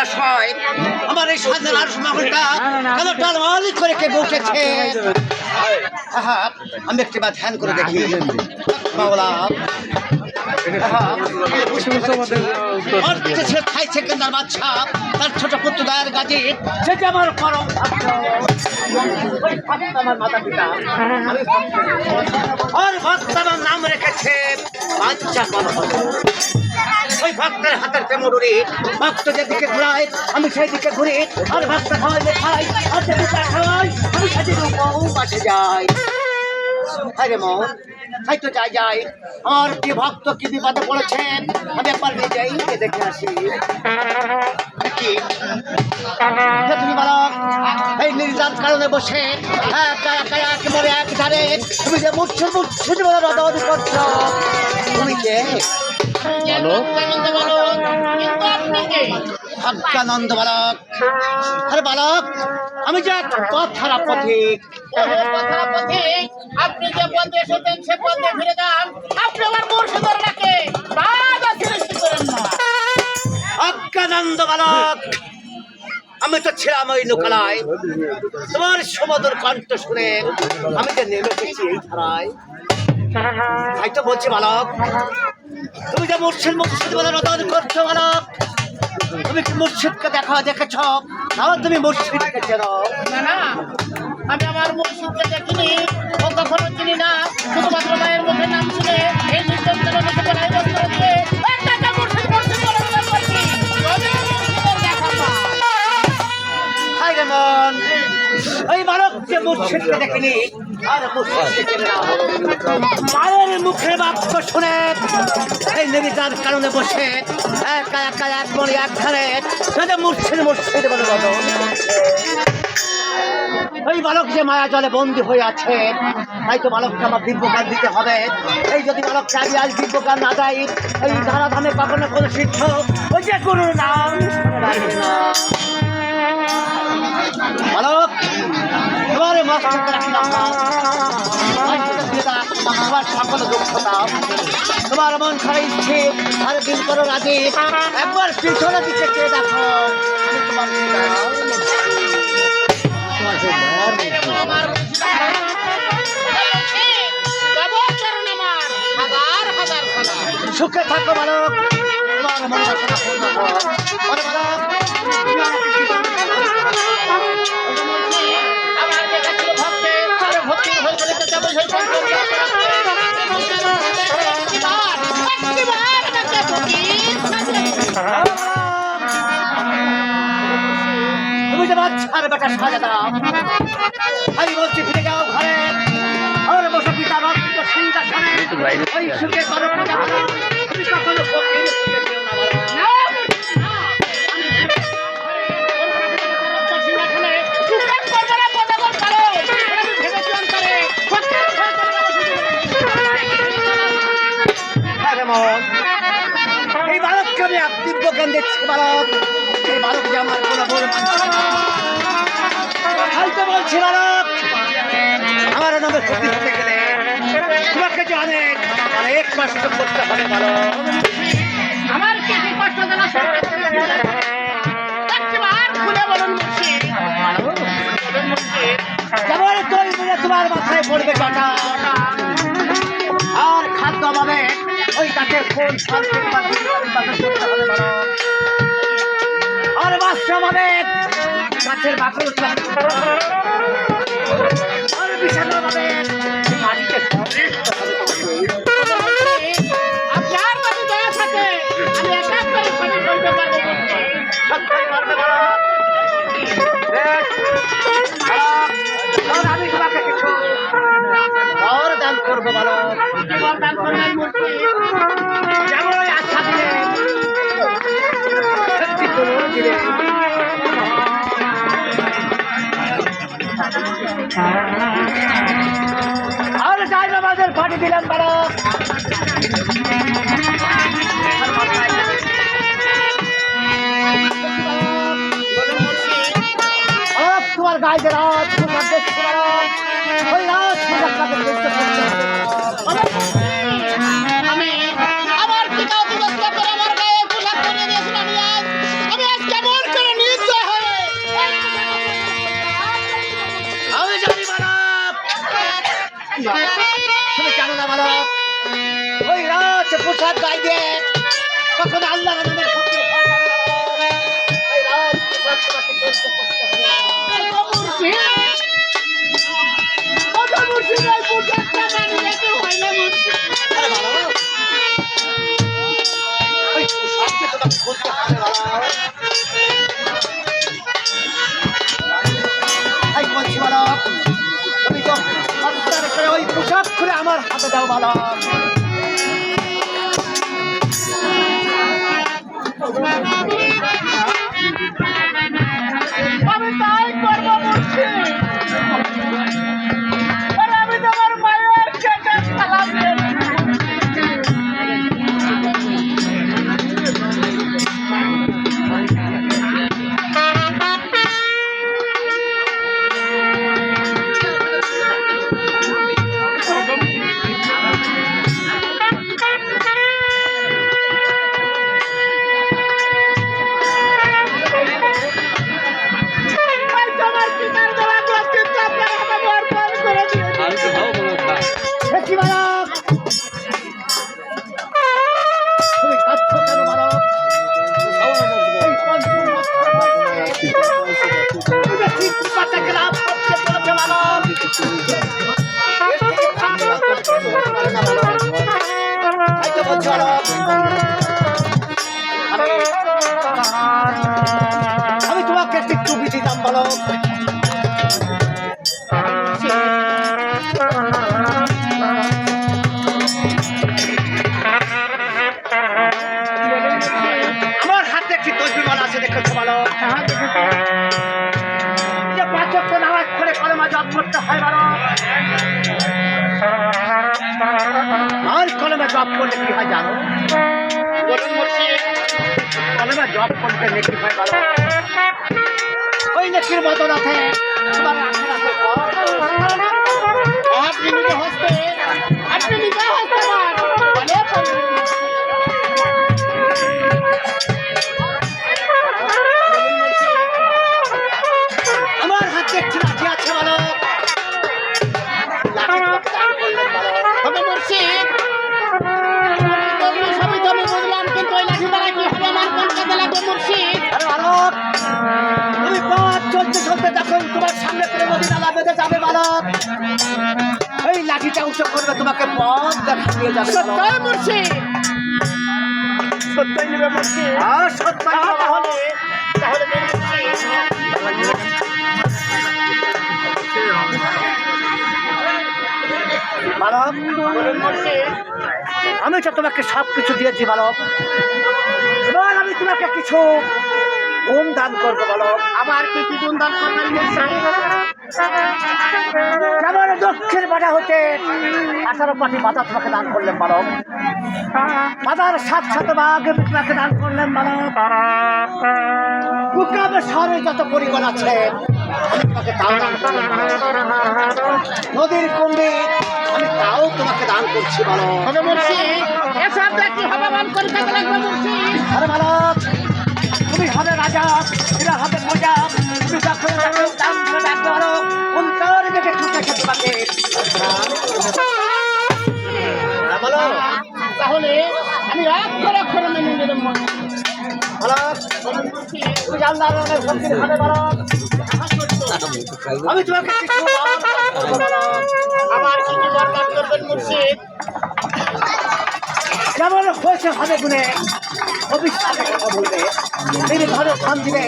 মহাশয়, আমার এই সাজার আর মহলটা কেন টালমালি করে কে বসেছে? আমি একটি বার ধ্যান করে দেখি। মাওলা খাইছে কেন্দার বাচ্চা, তার ছোট পুত্র দয়ার গাজী, সেটা আমার পরম আমার মাতা পিতা। আর ভক্ত আমার নাম রেখেছে বাচ্চা কলহ। ওই ভক্তের হাতের তেমরি ভক্ত যেদিকে ঘুরায় আমি সেই দিকে ঘুরি, আর ভক্ত খাওয়াইলে খাই, আর যেদিকে খাওয়াই আমি সেদিকে পাশে যাই। আরে মন তাই তো যাই আমার কি ভক্ত কি বিপদে পড়েছেন, আমি একবার নিয়ে যাই, দেখে আসি। কি তুমি বলো এই নির্যাত কারণে বসে একেবারে এক ধারে তুমি যে মুচ্ছুর বলে রদাবদি করছো, তুমি কে? ভক্তানন্দ বালক। আরে বালক, আমি যে কথার পথিক। আপনি যে পথে এসেছেন সে পথে ফিরে যান। আপনি আমার মুর্শিদের ডাকে বাধা সৃষ্টি করেন না। ভক্তানন্দ বালক, আমি তো ছিলাম ওই লোকালয়, তোমার সমুদ্র কণ্ঠ শুনে আমি যে নেমে গেছি এই ধারায়। তাই তো বলছি বালক, তুমি যে মুর্শিদ বলে রদন করছো বালক, তুমি কি মুর্শিদকে দেখেছ? তাও তুমি মুর্শিদকে চেনো? না না, আমি আমার মুর্শিদকে দেখিনি ও কখনো চিনি না। শুধুমাত্র মায়ের মুখে নাম শুনে এই নির্যাতনের মধ্যে বলাই বস্ত্র দিয়ে একটা মুর্শিদ মুর্শিদ বলে বলে করছি। হাই রে মন, ওই বালক যে মুর্শিদকে দেখিনি আর মুর্শিদকে চেনে না। মায়ের মুখের বাক্য শুনে এই নির্যাতনের কারণে বসে একা একা এক মনে এক ধারে সেটা মুর্শিদ বলে রদন। ওই বালক যে মায়া জলে বন্দী হয়ে আছে, তাই তো বালককে আমার দিব্যজ্ঞান দিতে হবে। এই যদি বালককে আমি আজ দিব্যজ্ঞান না দেয়, এই ধারাধামে কখনো কোনো সিদ্ধ ওই যে গুরুর নাম বালক এবারে মাস্টারকে রাখলাম না। তোমার সকল দুঃখতা, তোমার মন খারাপ ইচ্ছে আর দিন করো রাজি, একবার পিছনের দিকে চেয়ে দেখো। সুখে থাকো বালক, তোমার মন বাসনা পূর্ণ হোক। তুমি যে বাচ্চার বেটা সাজা দাও, আমি বলছি ফিরে যাও ঘরে, আর বসে পিতা রক্ত সিংহাসনে ওই সুখে করো পূজা। তুমি কখনো ফকির হতে দিও না বালক। এই বালককে আমি দিব্যজ্ঞান দিচ্ছি বালক, এই বালক যে আমার কোনো বড় মানছে না। হয়তো বলছি বালক, আমার নামে ক্ষতি হতে গেলে তোমাকে যে অনেক কষ্ট করতে হবে বালক। আমার কি কষ্ট দেওয়া খুলে বলুন মুর্শিদ। যেমন দই মিলে তোমার মাথায় পড়বে কাটা, আর খাদ্য অভাবে ওই গাছের ফুল ফল আর বাচ্চা অভাবে গাছের বাকল আর বিশাল অভাবে মাটিতে আপনার যদি দয়া থাকে আমি এক এক করে সবই বলতে পারবো। আমি তোমাকে কিছু বর দান করবো বালক। দান করবেন মুর্শিদ? যেমন ওই আশা দিলে সত্যি করুন দিলে আর যাই আমাদের পানি দিলাম বালক। তোমার গায়ে যে রাত ওই রাত আমি আমার পিতা দিবস করে আমার গায়ে গোলাপ করে দিয়েছিলাম। আমি আজ কেমন করে হচ্ছে পোশাক গায়ে দিয়ে তখন আল্লাহ নামের ফকির হয়ে যাবে বালক। এই রাজ পোশাক তোমাকে পরতে করতে হবে। আরে বালক, ওই পোশাককে তোমাকে পরতে হবে বালক। এই বলছি বালক, তুমি তো হত্যার করে ওই পোশাক খুলে আমার হাতে দাও বালক। আমি তাই করবো মুর্শিদ। আর আমি তোমার মায়ের খেতে সালাম দিয়েছি। তোমার পিতার দেওয়া গোষ্ঠীর আপনার হাতে অর্পণ করে দিয়েছি। দেখি বালক, তুমি কাঁদছ কেন বালক? এই পঞ্চম বৎসর বয়সে তুমি যে ঠিক পিতাকে লাভ করতে চলেছে বালক। এর থেকে ভালো লাভ করতে পারে না বালক। তাই তো বলছি বালক, আমি তোমাকে একটি টুপি দিতাম বালক। আমার হাতে একটি তসবিহ আছে দেখেছো বালক। যে পাঁচ ওয়াক্ত নামাজ পড়ে কলেমা জপ করতে হয় বালক। আর কলেমা জপ করলে কি হয় জানো? বলুন মুর্শিদ। কলেমা জপ করতে নেকি হয় বালক। ওই নেকির বদলাতে তোমার আখিরাতে ফল। আপনি নিজে হস্তে আমার হাতে একটি লাঠি আছে বালক। লাঠি তোমাকে দান করলেন বালক। তবে মুর্শিদ, সবই তো আমি বুঝলাম, কিন্তু ওই লাঠি দ্বারা কি হবে? আমার কোন কাজে লাগবে মুর্শিদ? আরে বালক, তুমি পথ চলতে চলতে যখন তোমার সামনে করে মদিনা বেঁধে যাবে বালক, এই লাঠিটা উঁচু করবে, তোমাকে পথ দেখিয়ে যাবে বালক। সত্যই মুর্শিদ, সত্যই নেবে মুর্শিদ। আর সত্যই বাবা। তাহলে তাহলে নেবে মুর্শিদ। বালক, বলুন মুর্শিদ। আমি তো তোমাকে সব কিছু দিয়েছি বালক। এবার আমি তোমাকে কিছু গুণ দান করবো বালক। আবার কি কি গুণ দান করবেন মুর্শিদ? যেমন দক্ষিণ বাধা হতে 18 পাটি বাধা তোমাকে দান করলেন বালক। বাধার 7 ভাগ তোমাকে দান করলেন বালক। কুকাবের শহরে যত পরিবার আছে আমি তোমাকে তাও দান করলেন বালক। নদীর কুম্ভে আমি তাও তোমাকে দান করছি বালক। তবে মুর্শিদ, এসব দেখি হবে মান করে কাজে লাগবে মুর্শিদ। আরে বালক, তুমি হবে রাজা, এরা হবে মজা। তুমি যখন তাকে দান করে রাখতে পারো, অন্তর থেকে ছুটে খেতে পারে। বালক, তাহলে আমি অক্ষরে মেনে নিলাম মুর্শিদ। বালক, বলুন মুর্শিদ। তুমি আল্লাহর নামের ফকির হবে বালক। আমি তোমাকে কিছু বরদান করবো বালক। আবার কি কি বরদান করবেন মুর্শিদ? যেমন হয়েছে হবে গুণে ভবিষ্যতে কথা বলবে, তিনি ঘরে স্থান দিবে,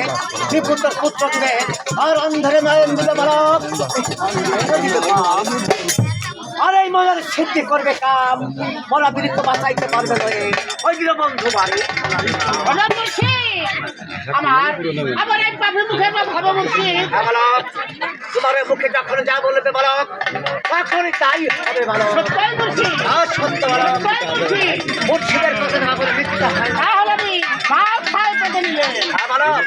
বিপুত্র পুত্র দিবে, আর অন্ধরে নয়ন দিবে বালক। আর এই মনের সিদ্ধি করবে কাম, বলা বিরিক্ত বাঁচাইতে পারবে নয়। ওই দিল বন্ধু বাড়ি বলুন মুর্শিদ। আবার এই পাপে মুখে ভাবো মুর্শিদ। বালক, তোমার মুখে যখন যা বলবে বালক, তখনই তাই হবে বালক। সত্যই মুর্শিদ, আর সত্য বালক, সত্যই মুর্শিদ। মুর্শিদের কথা না বলে মিথ্যা হয় না। তাহলে আমি মাছ খাই পেতে নিলে বালক,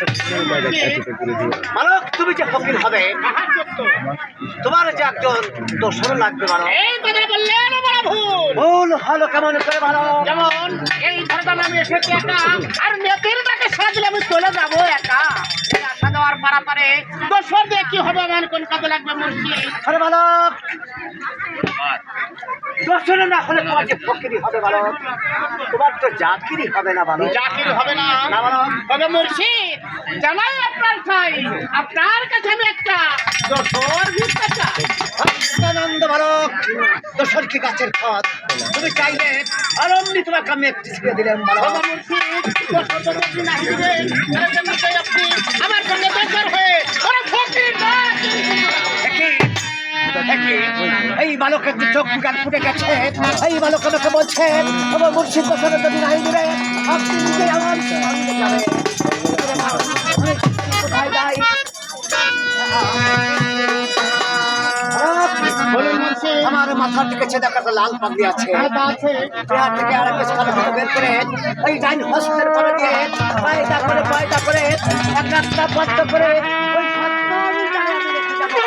বালক, তুমি যে ফকির হবে, আহা সত্য। তোমার যে একজন দোসর লাগবে বালক। এই কথা বললেন বড় ভুল। ভুল হলো কেমন করে বালক? যেমন এই ধরনের আমি এসেছি একা, আর মেয়েদের তাকে সাজলে আমি চলে যাবো একা। এই আশা দেওয়া হাওয়ার পারাপারে দোসর দিয়ে কি হবে আমার কোন কাজে লাগবে মুর্শিদ? আরে বালক, দর্শনে না হলে তোমার যে ফকিরি হবে বালক, তোমার তো জাকিরি হবে না বালক। চাকরি হবে না না বালক, তবে মুর্শিদ জানাই আপনার চাই, আপনার কাছে আমি একটা দোসর ভিক্ষা চাই। আনন্দ বালক, দর্শন কি গাছের খত, তুমি চাইলে আরম্ভি তোমাকে আমি একটি ছিঁড়ে দিলাম বালক। বাবা মুর্শিদ দোসর তো আপনি না দিবে, এর জন্য চাই আপনি আমার সঙ্গে দোসর হয়ে ওরা ফকির না এই বালকের যে চোখ গান ফুটে গেছে, এই বালক আমাকে বলছে আমার মুর্শিদ দর্শনের যদি নাই দিবে আপনি নিজে আমার সঙ্গে যাবেন। কোথায় যাই? বলুন মুর্শিদ। আমার মাথার দিকে ছেদা কাটা লাল পাগড়ি আছে, আছে চেহারা থেকে আর একটা সাদা কাপড় বের করে ওই ডাইন হস্তের পরে দিয়ে পায়দা করে এক একটা বদ্ধ করে ওই সপ্তম জায়গায় আমি রেখে যাবো।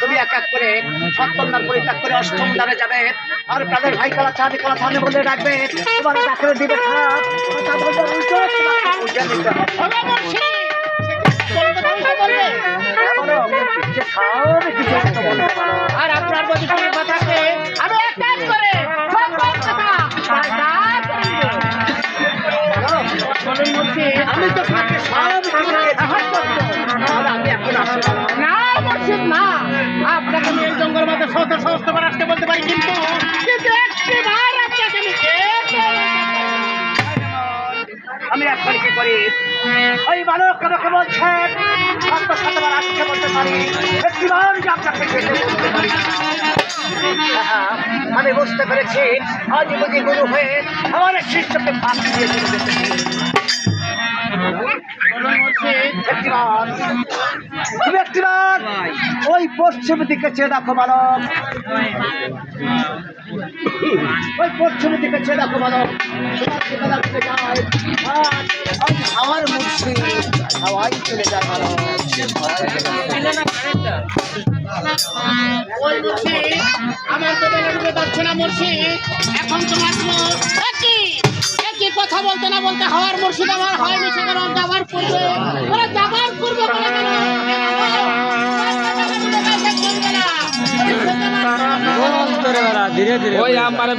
তুমি এক এক করে সপ্তম দ্বার পরিত্যাগ করে অষ্টম দ্বারে যাবে, আর তাদের ভাই কালা চাঁদি কালা থানে বলে ডাকবে, তোমার ডাকরে দিবে খারাপ কথা বলবে উল্টো, তোমাকে বুঝে নিতে হবে। বাবা মুর্শিদ বলতে বলতে বলবে যে সব কিছু একটা বলতে পারো। আর আপনার প্রতি কোনো কথাকে আমি এক এক করে সব কথা বারবার করে দেব। বলুন মুর্শিদ। আমি তো তোমাকে সব কিছু আহার করতো, আর আমি এখন আসি না। না মুর্শিদ না, আপনাকে আমি এই জঙ্গল মধ্যে শত সহস্রবার আসতে বলতে পারি, কিন্তু একটিবার আপনাকে আমি দেখতে আমি এখন কি করি, ওই বালক আমাকে বলছেন সাত সাতবার আসতে বলতে পারি, একটিবার যে আপনাকে যেতে বলতে পারি। আমি বুঝতে পেরেছি আজ বুঝি গুরু হয়ে আমার শিষ্যকে ফাঁক দিয়ে চলে যেতেছি। বলুন মুর্শিদ। ব্যক্তিবার ওই পশ্চিম দিকে চেয়ে দেখো বালক, ওই পশ্চিম দিকে চেয়ে দেখো বালক, আমার মুর্শিদ হাওয়াই চলে যায় বালক। ওই মুর্শিদ আমার তো বেলা ডুবে যাচ্ছে না মুর্শিদ, এখন তো মাত্র একই কথা বলতে না বলতে হওয়ার মুর্শিদ আমার হয় মিশে কেন যাবার করবে, ওরা যাবার করবে বলে কেন ধীরে ধীরে ওই আমার